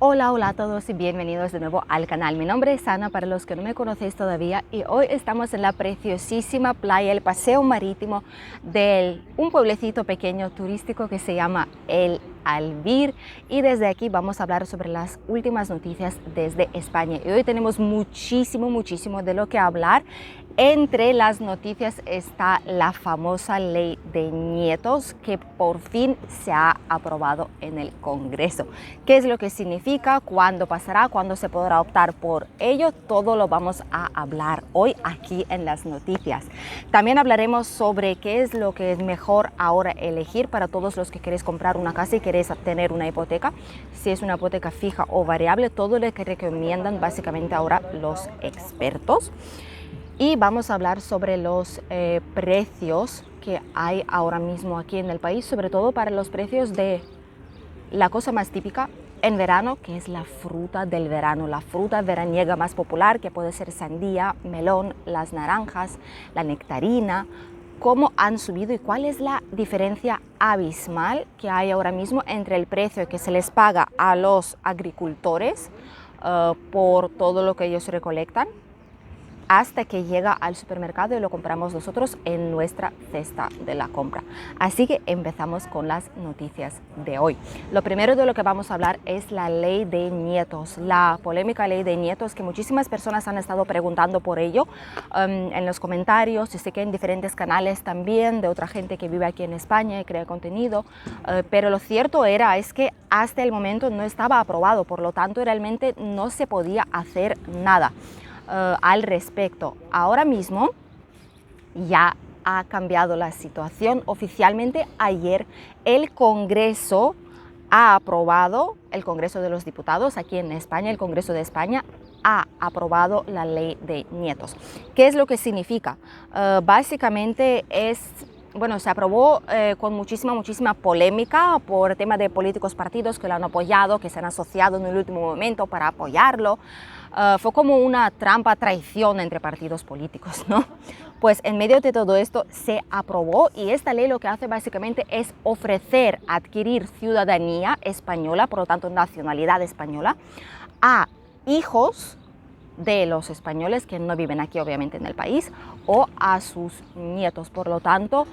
Hola, hola a todos y bienvenidos de nuevo al canal. Mi nombre es Ana, para los que no me conocéis todavía, y hoy estamos en la preciosísima playa, el paseo marítimo de un pueblecito pequeño turístico que se llama El Albir, y desde aquí vamos a hablar sobre las últimas noticias desde España. Y hoy tenemos muchísimo de lo que hablar. Entre las noticias está la famosa ley de nietos que por fin se ha aprobado en el Congreso. ¿Qué es lo que significa? ¿Cuándo pasará? ¿Cuándo se podrá optar por ello? Todo lo vamos a hablar hoy aquí en las noticias. También hablaremos sobre qué es lo que es mejor ahora elegir para todos los que queréis comprar una casa y queréis tener una hipoteca. Si es una hipoteca fija o variable, todo lo que recomiendan básicamente ahora los expertos. Y vamos a hablar sobre los precios que hay ahora mismo aquí en el país, sobre todo para los precios de la cosa más típica en verano, que es la fruta del verano, la fruta veraniega más popular, que puede ser sandía, melón, las naranjas, la nectarina. Cómo han subido y cuál es la diferencia abismal que hay ahora mismo entre el precio que se les paga a los agricultores por todo lo que ellos recolectan, hasta que llega al supermercado y lo compramos nosotros en nuestra cesta de la compra. Así que empezamos con las noticias de hoy. Lo primero de lo que vamos a hablar es la ley de nietos, la polémica ley de nietos, que muchísimas personas han estado preguntando por ello en los comentarios, y sé que en diferentes canales también de otra gente que vive aquí en España y crea contenido, pero lo cierto es que hasta el momento no estaba aprobado, por lo tanto realmente no se podía hacer nada al respecto. Ahora mismo ya ha cambiado la situación. Oficialmente ayer el Congreso ha aprobado, el Congreso de los Diputados aquí en España, el Congreso de España ha aprobado la ley de nietos. ¿Qué es lo que significa? Básicamente se aprobó con muchísima polémica por tema de políticos partidos que lo han apoyado, que se han asociado en el último momento para apoyarlo. Fue como una trampa, traición entre partidos políticos, ¿no? Pues en medio de todo esto se aprobó, y esta ley lo que hace básicamente es ofrecer adquirir ciudadanía española, por lo tanto nacionalidad española, a hijos de los españoles que no viven aquí obviamente en el país, o a sus nietos. Por lo tanto,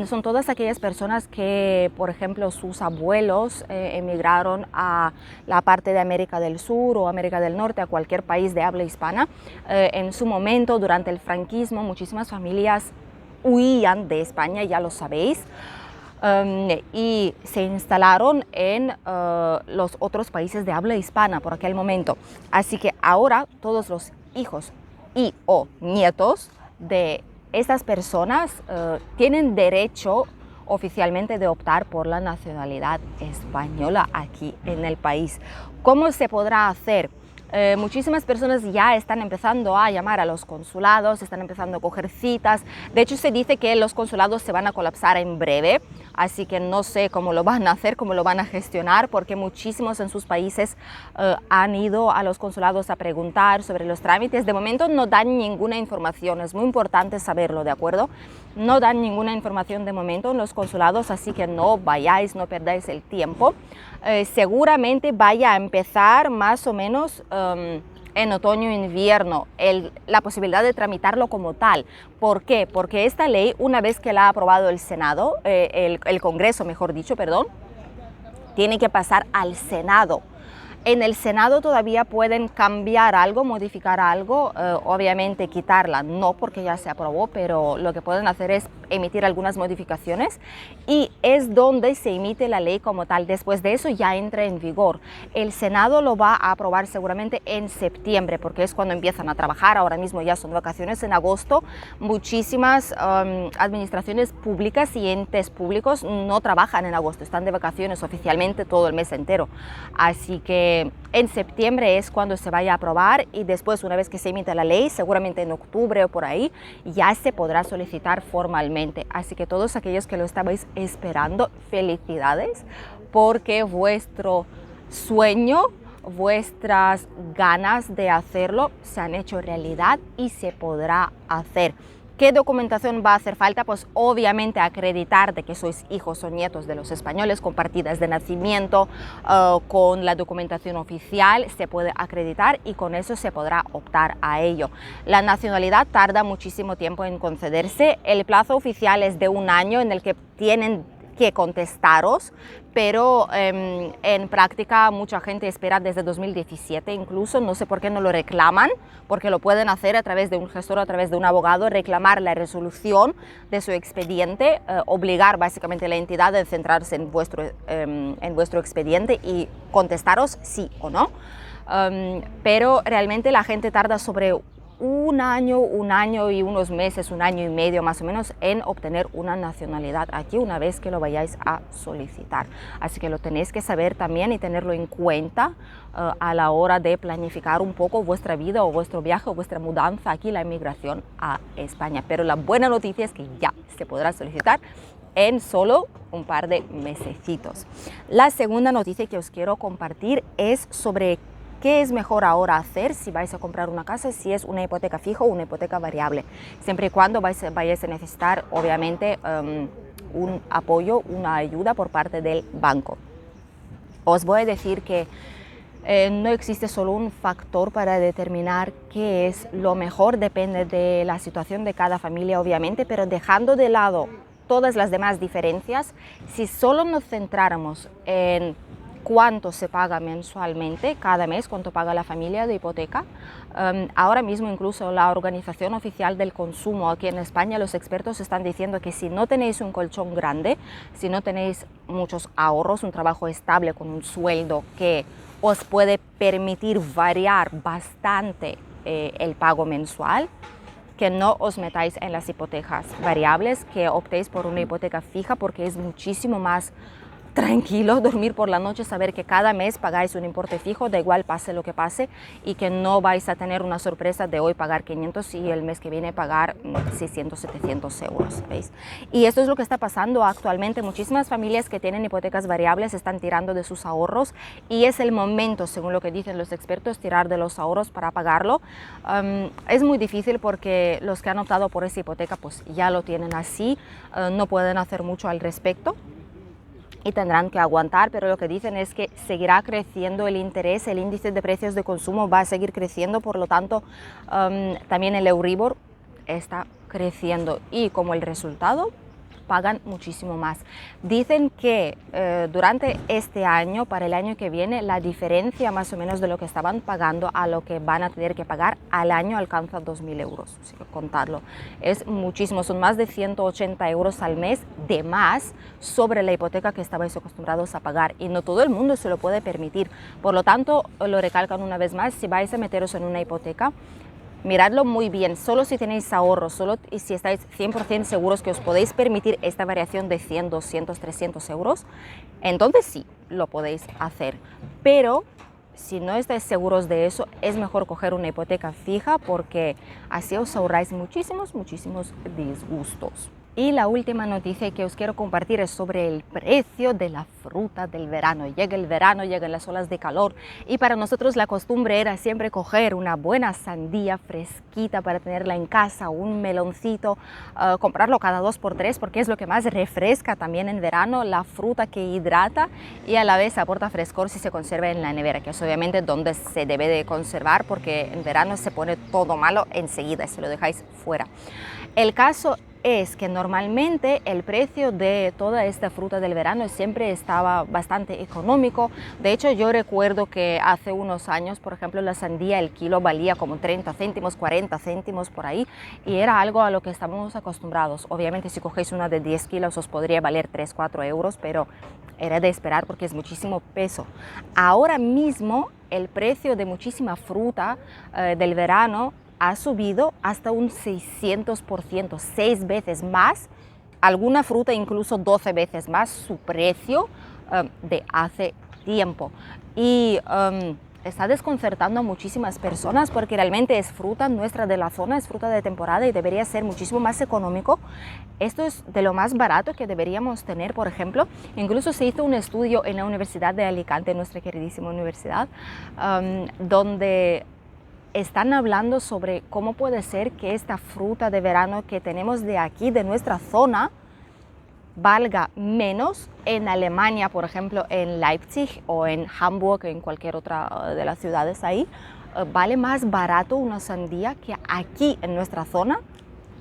son todas aquellas personas que, por ejemplo, sus abuelos emigraron a la parte de América del Sur o América del Norte, a cualquier país de habla hispana. En su momento, durante el franquismo, muchísimas familias huían de España, ya lo sabéis, y se instalaron en los otros países de habla hispana por aquel momento. Así que ahora todos los hijos y o nietos de estas personas tienen derecho oficialmente de optar por la nacionalidad española aquí en el país. ¿Cómo se podrá hacer? Muchísimas personas ya están empezando a llamar a los consulados, están empezando a coger citas. De hecho, se dice que los consulados se van a colapsar en breve, así que no sé cómo lo van a hacer, cómo lo van a gestionar, porque muchísimos en sus países han ido a los consulados a preguntar sobre los trámites. De momento no dan ninguna información, es muy importante saberlo, ¿de acuerdo? No dan ninguna información de momento en los consulados, así que no vayáis, no perdáis el tiempo. Seguramente vaya a empezar más o menos en otoño-invierno la posibilidad de tramitarlo como tal. ¿Por qué? Porque esta ley, una vez que la ha aprobado el Senado, el Congreso, mejor dicho, perdón, tiene que pasar al Senado. En el Senado todavía pueden cambiar algo, modificar algo, obviamente quitarla no, porque ya se aprobó, pero lo que pueden hacer es emitir algunas modificaciones, y es donde se emite la ley como tal. Después de eso ya entra en vigor. El Senado lo va a aprobar seguramente en septiembre, porque es cuando empiezan a trabajar. Ahora mismo ya son vacaciones en agosto. Muchísimas administraciones públicas y entes públicos no trabajan en agosto, están de vacaciones oficialmente todo el mes entero. Así que en septiembre es cuando se vaya a aprobar, y después, una vez que se emita la ley, seguramente en octubre o por ahí, ya se podrá solicitar formalmente. Así que todos aquellos que lo estabais esperando, felicidades, porque vuestro sueño, vuestras ganas de hacerlo se han hecho realidad y se podrá hacer. ¿Qué documentación va a hacer falta? Pues obviamente acreditar de que sois hijos o nietos de los españoles con partidas de nacimiento, con la documentación oficial se puede acreditar y con eso se podrá optar a ello. La nacionalidad tarda muchísimo tiempo en concederse, el plazo oficial es de 1 año en el que tienen que contestaros, pero en práctica mucha gente espera desde 2017 incluso, no sé por qué no lo reclaman, porque lo pueden hacer a través de un gestor, a través de un abogado, reclamar la resolución de su expediente, obligar básicamente a la entidad a centrarse en vuestro expediente y contestaros sí o no, pero realmente la gente tarda sobre 1 año y unos meses, 1 año y medio más o menos en obtener una nacionalidad aquí una vez que lo vayáis a solicitar. Así que lo tenéis que saber también y tenerlo en cuenta a la hora de planificar un poco vuestra vida o vuestro viaje o vuestra mudanza aquí, la emigración a España. Pero la buena noticia es que ya se podrá solicitar en solo un par de mesecitos. La segunda noticia que os quiero compartir es sobre ¿qué es mejor ahora hacer si vais a comprar una casa, si es una hipoteca fija o una hipoteca variable? Siempre y cuando vayáis a necesitar, obviamente, un apoyo, una ayuda por parte del banco. Os voy a decir que no existe solo un factor para determinar qué es lo mejor, depende de la situación de cada familia, obviamente, pero dejando de lado todas las demás diferencias, si solo nos centráramos en cuánto se paga mensualmente, cada mes, cuánto paga la familia de hipoteca. Ahora mismo incluso la Organización Oficial del Consumo aquí en España, los expertos están diciendo que si no tenéis un colchón grande, si no tenéis muchos ahorros, un trabajo estable con un sueldo que os puede permitir variar bastante el pago mensual, que no os metáis en las hipotecas variables, que optéis por una hipoteca fija porque es muchísimo más tranquilo dormir por la noche, saber que cada mes pagáis un importe fijo, da igual pase lo que pase, y que no vais a tener una sorpresa de hoy pagar 500 y el mes que viene pagar 600, 700 euros, ¿veis? Y esto es lo que está pasando actualmente. Muchísimas familias que tienen hipotecas variables están tirando de sus ahorros y es el momento, según lo que dicen los expertos, tirar de los ahorros para pagarlo. Es muy difícil porque los que han optado por esa hipoteca pues ya lo tienen así, no pueden hacer mucho al respecto y tendrán que aguantar, pero lo que dicen es que seguirá creciendo el interés, el índice de precios de consumo va a seguir creciendo, por lo tanto también el Euribor está creciendo y como el resultado pagan muchísimo más. Dicen que durante este año, para el año que viene, la diferencia más o menos de lo que estaban pagando a lo que van a tener que pagar al año alcanza 2.000 euros. Así que contarlo, es muchísimo, son más de 180 euros al mes de más sobre la hipoteca que estabais acostumbrados a pagar y no todo el mundo se lo puede permitir. Por lo tanto, lo recalcan una vez más, si vais a meteros en una hipoteca, miradlo muy bien, solo si tenéis ahorros, solo si estáis 100% seguros que os podéis permitir esta variación de 100, 200, 300 euros, entonces sí, lo podéis hacer. Pero si no estáis seguros de eso, es mejor coger una hipoteca fija porque así os ahorráis muchísimos disgustos. Y la última noticia que os quiero compartir es sobre el precio de la fruta del verano. Llega el verano, llegan las olas de calor y para nosotros la costumbre era siempre coger una buena sandía fresquita para tenerla en casa, un meloncito, comprarlo cada 2 por 3 porque es lo que más refresca también en verano, la fruta que hidrata y a la vez aporta frescor si se conserva en la nevera, que es obviamente donde se debe de conservar porque en verano se pone todo malo enseguida si lo dejáis fuera. El caso es que normalmente el precio de toda esta fruta del verano siempre estaba bastante económico. De hecho, yo recuerdo que hace unos años, por ejemplo, la sandía, el kilo valía como 30 céntimos, 40 céntimos por ahí, y era algo a lo que estábamos acostumbrados. Obviamente, si cogéis una de 10 kilos os podría valer 3, 4 euros, pero era de esperar porque es muchísimo peso. Ahora mismo, el precio de muchísima fruta del verano ha subido hasta un 600%, 6 veces más, alguna fruta incluso 12 veces más su precio de hace tiempo. Y está desconcertando a muchísimas personas porque realmente es fruta nuestra de la zona, es fruta de temporada y debería ser muchísimo más económico. Esto es de lo más barato que deberíamos tener, por ejemplo. Incluso se hizo un estudio en la Universidad de Alicante, nuestra queridísima universidad, donde están hablando sobre cómo puede ser que esta fruta de verano que tenemos de aquí, de nuestra zona, valga menos en Alemania, por ejemplo, en Leipzig o en Hamburg, en cualquier otra de las ciudades ahí, vale más barato una sandía que aquí en nuestra zona,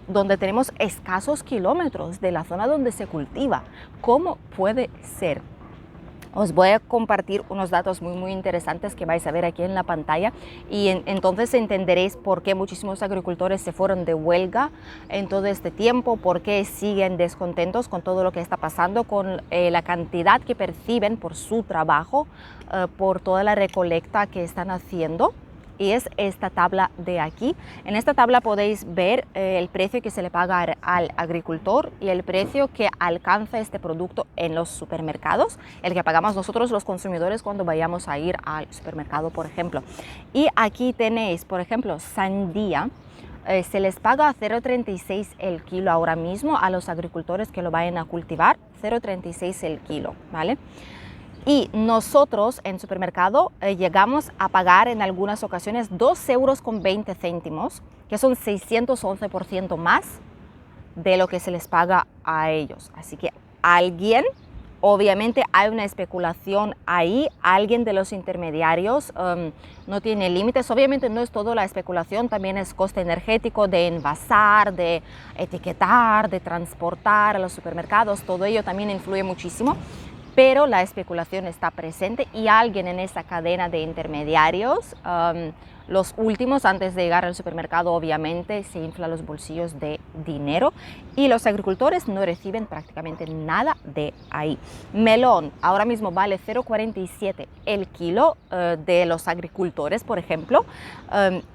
donde tenemos escasos kilómetros de la zona donde se cultiva. ¿Cómo puede ser? Os voy a compartir unos datos muy interesantes que vais a ver aquí en la pantalla y entonces entenderéis por qué muchísimos agricultores se fueron de huelga en todo este tiempo, por qué siguen descontentos con todo lo que está pasando, con la cantidad que perciben por su trabajo, por toda la recolecta que están haciendo. Y es esta tabla de aquí. En esta tabla podéis ver el precio que se le paga al agricultor y el precio que alcanza este producto en los supermercados, el que pagamos nosotros los consumidores cuando vayamos a ir al supermercado, por ejemplo. Y aquí tenéis, por ejemplo, sandía. Se les paga 0,36 el kilo ahora mismo a los agricultores que lo vayan a cultivar, 0,36 el kilo, ¿vale? Y nosotros en supermercado llegamos a pagar en algunas ocasiones 2,20 €, que son 611% más de lo que se les paga a ellos. Así que obviamente hay una especulación ahí, alguien de los intermediarios no tiene límites. Obviamente no es todo la especulación, también es coste energético de envasar, de etiquetar, de transportar a los supermercados, todo ello también influye muchísimo. Pero la especulación está presente y alguien en esa cadena de intermediarios, los últimos antes de llegar al supermercado, obviamente se infla los bolsillos de dinero y los agricultores no reciben prácticamente nada de ahí. Melón ahora mismo vale 0,47 el kilo de los agricultores, por ejemplo,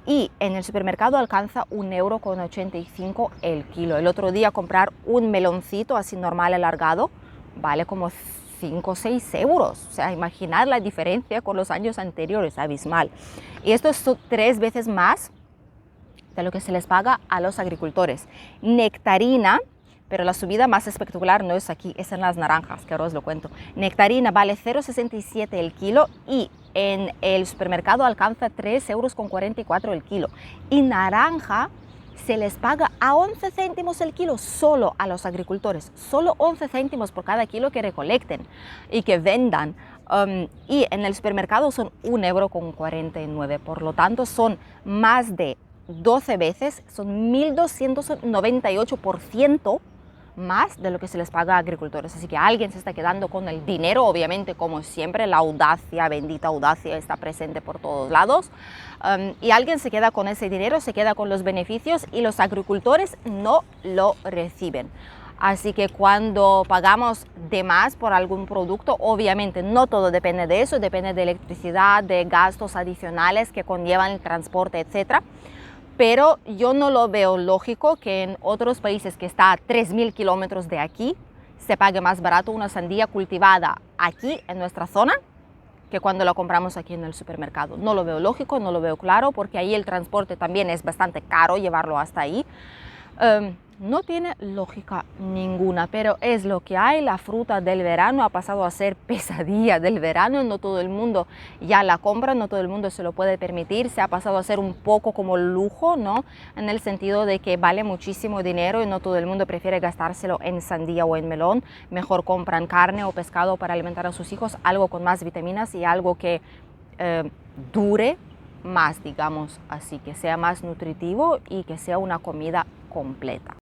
y en el supermercado alcanza 1,85 € el kilo. El otro día comprar un meloncito así normal alargado vale como 5 o 6 euros. O sea, imaginar la diferencia con los años anteriores, abismal. Y esto es 3 veces más de lo que se les paga a los agricultores. Nectarina, pero la subida más espectacular no es aquí, es en las naranjas, que ahora os lo cuento. Nectarina vale 0,67 el kilo y en el supermercado alcanza 3,44 € el kilo. Y naranja se les paga a 11 céntimos el kilo solo a los agricultores, solo 11 céntimos por cada kilo que recolecten y que vendan. Y en el supermercado son 1,49 €, por lo tanto son más de 12 veces, son 1.298% más de lo que se les paga a agricultores. Así que alguien se está quedando con el dinero, obviamente, como siempre, la audacia, bendita audacia, está presente por todos lados. Y alguien se queda con ese dinero, se queda con los beneficios y los agricultores no lo reciben. Así que cuando pagamos de más por algún producto, obviamente no todo depende de eso, depende de electricidad, de gastos adicionales que conllevan el transporte, etcétera. Pero yo no lo veo lógico que en otros países que está a 3.000 kilómetros de aquí se pague más barato una sandía cultivada aquí en nuestra zona que cuando la compramos aquí en el supermercado. No lo veo lógico, no lo veo claro, porque ahí el transporte también es bastante caro llevarlo hasta ahí. No tiene lógica ninguna, pero es lo que hay. La fruta del verano ha pasado a ser pesadilla del verano. No todo el mundo ya la compra, no todo el mundo se lo puede permitir. Se ha pasado a ser un poco como lujo, ¿no? En el sentido de que vale muchísimo dinero y no todo el mundo prefiere gastárselo en sandía o en melón. Mejor compran carne o pescado para alimentar a sus hijos, algo con más vitaminas y algo que dure más, digamos así, que sea más nutritivo y que sea una comida completa.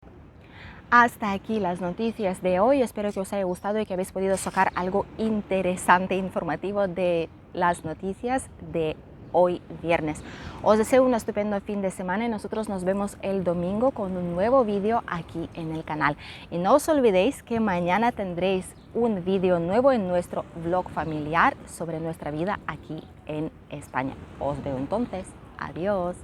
Hasta aquí las noticias de hoy. Espero que os haya gustado y que habéis podido sacar algo interesante, informativo de las noticias de hoy viernes. Os deseo un estupendo fin de semana y nosotros nos vemos el domingo con un nuevo vídeo aquí en el canal. Y no os olvidéis que mañana tendréis un vídeo nuevo en nuestro vlog familiar sobre nuestra vida aquí en España. Os veo entonces. Adiós.